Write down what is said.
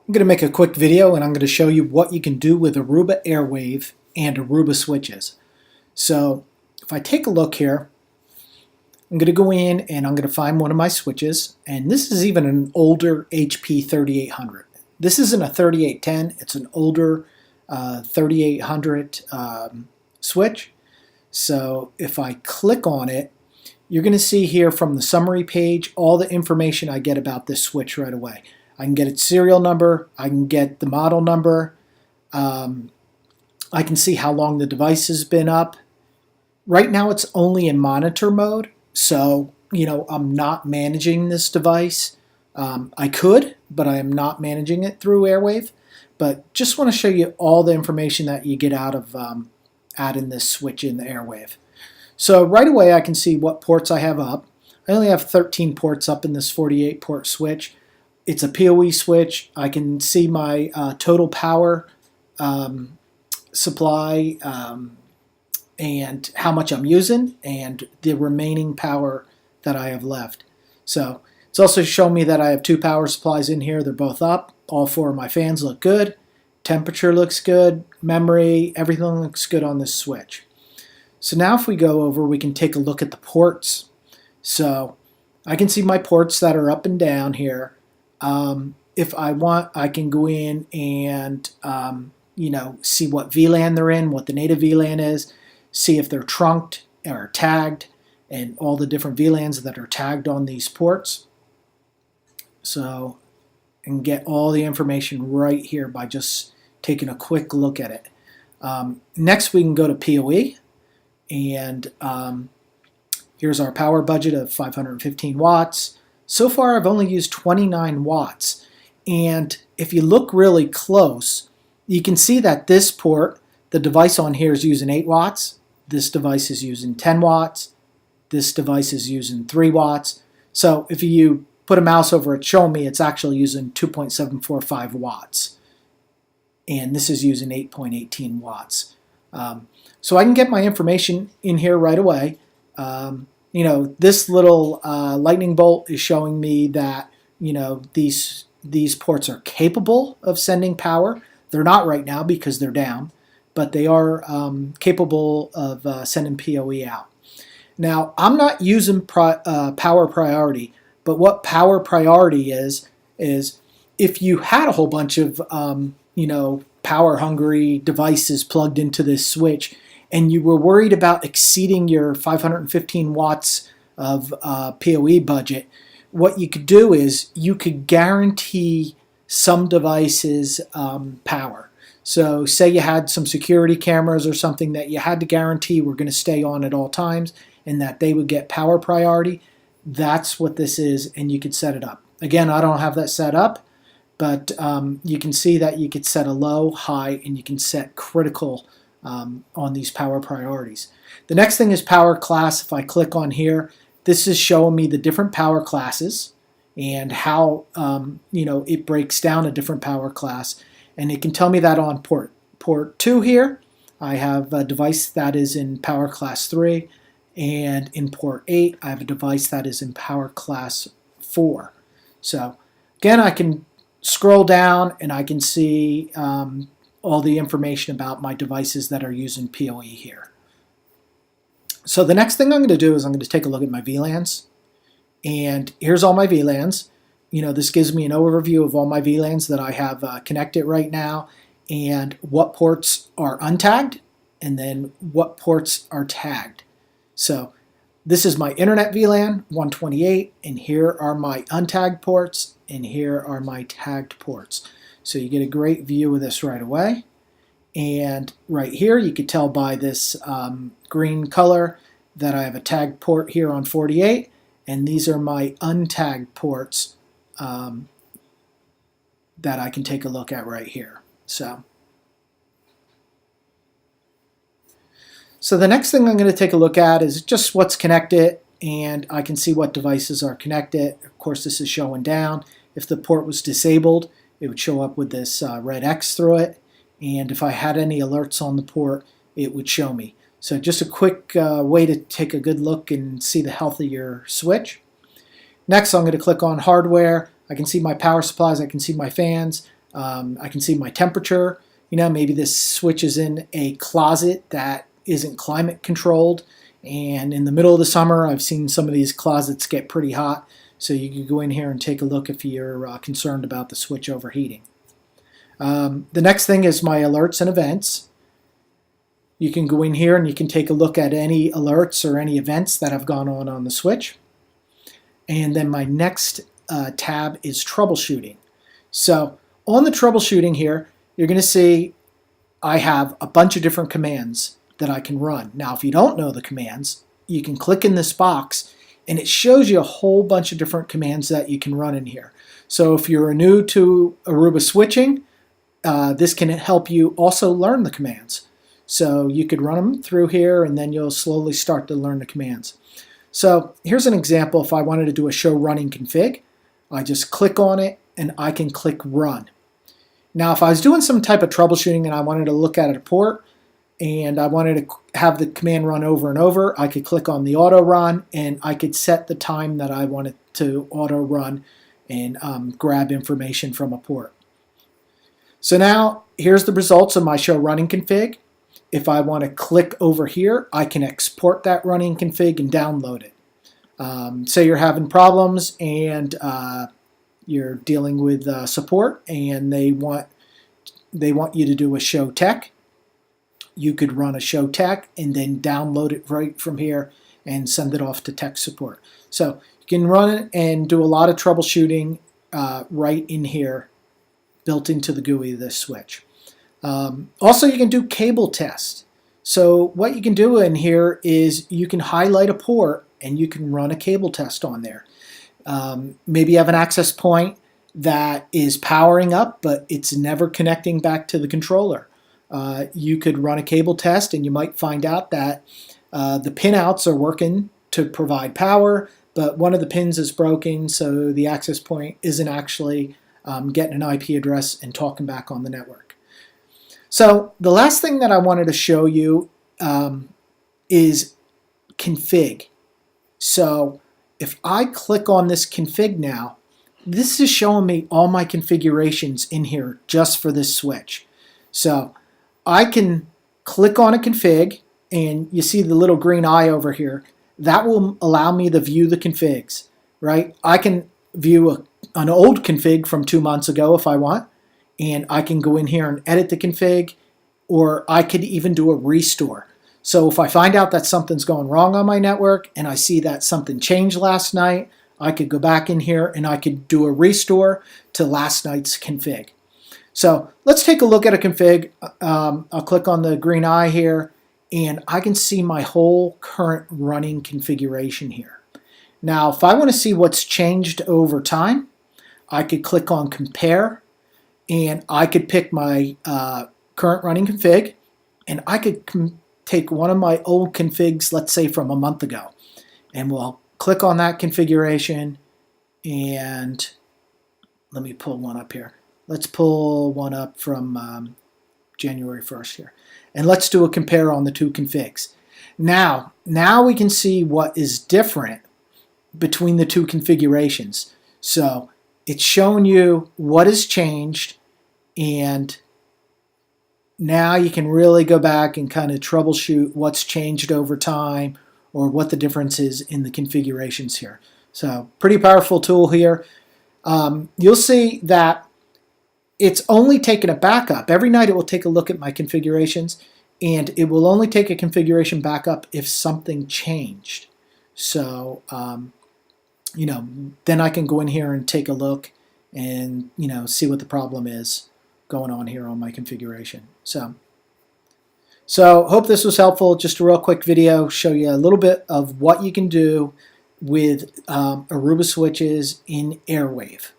I'm going to make a quick video and I'm going to show you what you can do with Aruba Airwave and Aruba switches. So if I take a look here, I'm going to go in and I'm going to find one of my switches, and this is even an older HP 3800. This isn't a 3810, it's an older 3800 switch. So if I click on it, you're going to see here from the summary page all the information I get about this switch right away. I can get its serial number, I can get the model number, I can see how long the device has been up. Right now it's only in monitor mode, so I'm not managing this device. I could, but I am not managing it through Airwave. But just want to show you all the information that you get out of adding this switch in the Airwave. So right away I can see what ports I have up. I only have 13 ports up in this 48 port switch. It's a PoE switch. I can see my total power supply and how much I'm using and the remaining power that I have left. So it's also showing me that I have two power supplies in here. They're both up. All four of my fans look good. Temperature looks good. Memory, everything looks good on this switch. So now if we go over, we can take a look at the ports. So I can see my ports that are up and down here. If I want, I can go in and see what VLAN they're in, what the native VLAN is, see if they're trunked or tagged, and all the different VLANs that are tagged on these ports. So, and get all the information right here by just taking a quick look at it. Next we can go to PoE, and here's our power budget of 515 watts. So far I've only used 29 watts, and if you look really close, you can see that this port, the device on here, is using 8 watts, this device is using 10 watts, this device is using 3 watts. So if you put a mouse over it showing me, it's actually using 2.745 watts, and this is using 8.18 watts. So I can get my information in here right away. This little lightning bolt is showing me that these ports are capable of sending power. They're not right now because they're down, but they are capable of sending PoE out. Now I'm not using power priority, but what power priority is if you had a whole bunch of power hungry devices plugged into this switch, and you were worried about exceeding your 515 watts of PoE budget, what you could do is you could guarantee some devices power. So say you had some security cameras or something that you had to guarantee were going to stay on at all times and that they would get power priority. That's what this is, and you could set it up. Again, I don't have that set up, but you can see that you could set a low, high, and you can set critical on these power priorities. The next thing is power class. If I click on here, this is showing me the different power classes and how it breaks down a different power class, and it can tell me that on port 2 here I have a device that is in power class 3, and in port 8 I have a device that is in power class 4. So again, I can scroll down and I can see all the information about my devices that are using PoE here. So the next thing I'm going to do is I'm going to take a look at my VLANs, and here's all my VLANs. This gives me an overview of all my VLANs that I have connected right now, and what ports are untagged and then what ports are tagged. So this is my internet VLAN 128, and here are my untagged ports, and here are my tagged ports. So you get a great view of this right away. And right here you could tell by this green color that I have a tagged port here on 48, and these are my untagged ports that I can take a look at right here. So the next thing I'm going to take a look at is just what's connected, and I can see what devices are connected. Of course, this is showing down. If the port was disabled, it would show up with this red X through it, and if I had any alerts on the port, it would show me. So just a quick way to take a good look and see the health of your switch. Next, I'm going to click on hardware. I can see my power supplies, I can see my fans, I can see my temperature. Maybe this switch is in a closet that isn't climate controlled, and in the middle of the summer I've seen some of these closets get pretty hot, so you can go in here and take a look if you're concerned about the switch overheating. The next thing is my alerts and events. You can go in here and you can take a look at any alerts or any events that have gone on the switch. And then my next tab is troubleshooting. So on the troubleshooting here, you're going to see I have a bunch of different commands that I can run. Now, if you don't know the commands, you can click in this box and it shows you a whole bunch of different commands that you can run in here. So if you're new to Aruba switching, this can help you also learn the commands. So you could run them through here and then you'll slowly start to learn the commands. So here's an example. If I wanted to do a show running config, I just click on it and I can click run. Now if I was doing some type of troubleshooting and I wanted to look at a port and I wanted to have the command run over and over, I could click on the auto run and I could set the time that I wanted to auto run and grab information from a port. So now here's the results of my show running config. If I want to click over here, I can export that running config and download it. Say you're having problems and you're dealing with support and they want you to do a show tech. You could run a show tech and then download it right from here and send it off to tech support. So you can run it and do a lot of troubleshooting right in here, built into the GUI of this switch. Also, you can do cable test. So what you can do in here is you can highlight a port and you can run a cable test on there. Maybe you have an access point that is powering up, but it's never connecting back to the controller. You could run a cable test and you might find out that the pinouts are working to provide power, but one of the pins is broken, so the access point isn't actually getting an IP address and talking back on the network. So the last thing that I wanted to show you is config. So if I click on this config now, this is showing me all my configurations in here just for this switch. So I can click on a config and you see the little green eye over here. That will allow me to view the configs, right? I can view an old config from 2 months ago if I want, and I can go in here and edit the config, or I could even do a restore. So if I find out that something's going wrong on my network and I see that something changed last night, I could go back in here and I could do a restore to last night's config. So let's take a look at a config. I'll click on the green eye here and I can see my whole current running configuration here. Now if I want to see what's changed over time, I could click on compare and I could pick my current running config and I could take one of my old configs, let's say from a month ago, and we'll click on that configuration and let me pull one up here. Let's pull one up from January 1st here. And let's do a compare on the two configs. Now we can see what is different between the two configurations. So it's showing you what has changed, and now you can really go back and kind of troubleshoot what's changed over time or what the difference is in the configurations here. So pretty powerful tool here. You'll see that it's only taken a backup. Every night it will take a look at my configurations, and it will only take a configuration backup if something changed. So, then I can go in here and take a look and, see what the problem is going on here on my configuration. So hope this was helpful. Just a real quick video, show you a little bit of what you can do with Aruba switches in Airwave.